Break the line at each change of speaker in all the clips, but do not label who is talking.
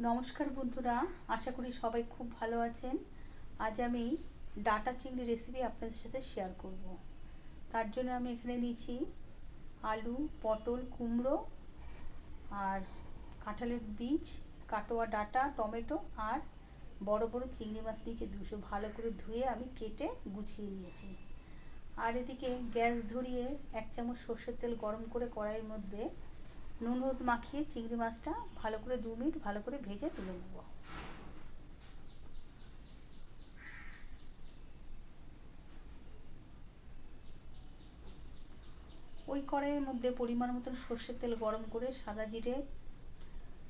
নমস্কার বন্ধুরা, আশা করি সবাই খুব ভালো আছেন। আজ আমি ডাটা চিংড়ি রেসিপি আপনাদের সাথে শেয়ার করব। তার জন্য আমি এখানে নিয়েছি আলু, পটল, কুমড়ো আর কাঁঠালের বীজ, কাটোয়া ডাটা, টমেটো আর বড় বড় চিংড়ি মাছ নিয়েছি 200। ভালো করে ধুয়ে আমি কেটে গুছিয়ে নিয়েছি। আর এদিকে গ্যাস ধরিয়ে 1 চামচ সর্ষের তেল গরম করে কড়াইয়ের মধ্যে নুন হলুদ মাখিয়ে চিংড়ি মাছটা ভালো করে 2 মিনিট ভালো করে ভেজে তুলে নেব। ওই কড়াইয়ের মধ্যে পরিমাণ মতন সর্ষের তেল গরম করে সাদা জিরে,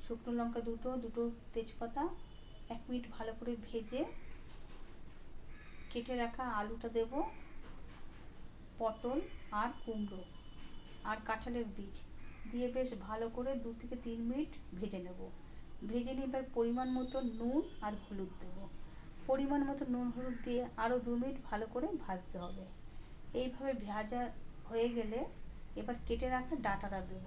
শুকনো লঙ্কা দুটো তেজপাতা 1 মিনিট ভালো করে ভেজে কেটে রাখা আলুটা দেব, পটল আর কুমড়ো আর কাঁঠালের বীজ দিয়ে বেশ ভালো করে 2 থেকে 3 মিনিট ভেজে নেব। ভেজে নিয়ে এবার পরিমাণ মতো নুন আর হলুদ দেব। পরিমাণ মতো নুন হলুদ দিয়ে আরও 2 মিনিট ভালো করে ভাজতে হবে। এইভাবে ভাজা হয়ে গেলে এবার কেটে রাখা ডাঁটাটা দেব।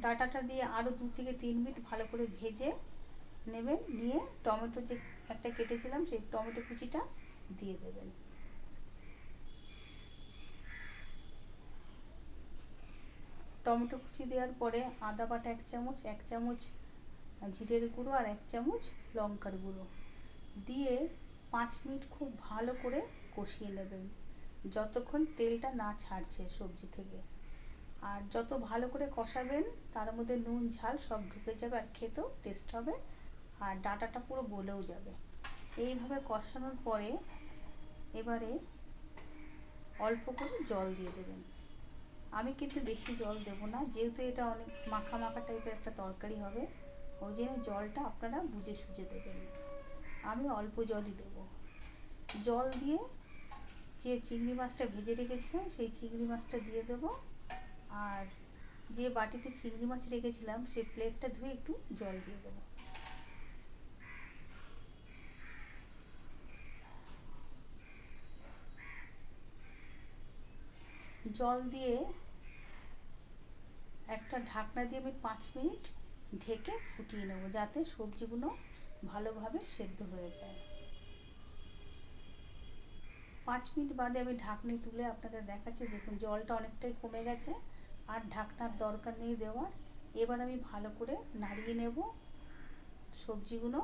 ডাঁটাটা দিয়ে আরও 2 থেকে 3 মিনিট ভালো করে ভেজে নেবেন। নিয়ে টমেটো যে একটা কেটেছিলাম সেই টমেটো কুচিটা দিয়ে দেবেন। টমেটো কুচি দেওয়ার পরে আদা বাটা 1 চামচ, 1 চামচ জিরের গুঁড়ো আর 1 চামচ লঙ্কার গুঁড়ো দিয়ে 5 মিনিট খুব ভালো করে কষিয়ে নেবেন, যতক্ষণ তেলটা না ছাড়ছে সবজি থেকে। আর যত ভালো করে কষাবেন তার মধ্যে নুন ঝাল সব ঢুকে যাবে আর খেতেও টেস্ট হবে আর ডাঁটাটা পুরো গলেও যাবে। এইভাবে কষানোর পরে এবারে অল্প করে জল দিয়ে দেবেন। আমি কিন্তু বেশি জল দেবো না, যেহেতু এটা অনেক মাখা মাখা টাইপের একটা তরকারি হবে, ওই জন্য জলটা আপনারা বুঝে সুঝে দেবেন। আমি অল্প জলই দেবো। জল দিয়ে যে চিংড়ি মাছটা ভেজে রেখেছিলাম সেই চিংড়ি মাছটা দিয়ে দেবো। আর যে বাটিতে চিংড়ি মাছ রেখেছিলাম সেই প্লেটটা ধুয়ে একটু জল দিয়ে দেবো। জল দিয়ে একটা ঢাকনা দিয়ে আমি 5 মিনিট ঢেকে ফুটিয়ে নেবো, যাতে সবজিগুলো ভালোভাবে সেদ্ধ হয়ে যায়। 5 মিনিট বাদে আমি ঢাকনি তুলে আপনাদের দেখাচ্ছি। দেখুন জলটা অনেকটাই কমে গেছে আর ঢাকনার দরকার নেই দেওয়ার। এবার আমি ভালো করে নাড়িয়ে নেব সবজিগুলো।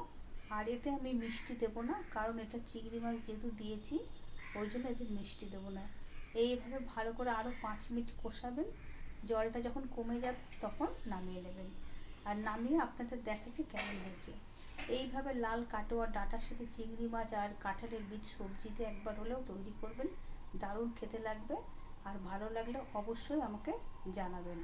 আর এতে আমি মিষ্টি দেবো না, কারণ এটা চিংড়ি মাছ যেহেতু দিয়েছি ওই জন্য এতে মিষ্টি দেবো না। এইভাবে ভালো করে আরও 5 মিনিট কষাবেন। জলটা যখন কমে যাবে তখন নামিয়ে নেবেন। আর নামিয়ে আপনাদের দেখাচ্ছি কেমন হয়েছে। এইভাবে লাল কাটোয়া ডাঁটার সাথে চিংড়ি মাছ আর কাঁঠালের বীজ সবজিতে একবার হলেও তৈরি করবেন, দারুণ খেতে লাগবে। আর ভালো লাগলে অবশ্যই আমাকে জানাবেন।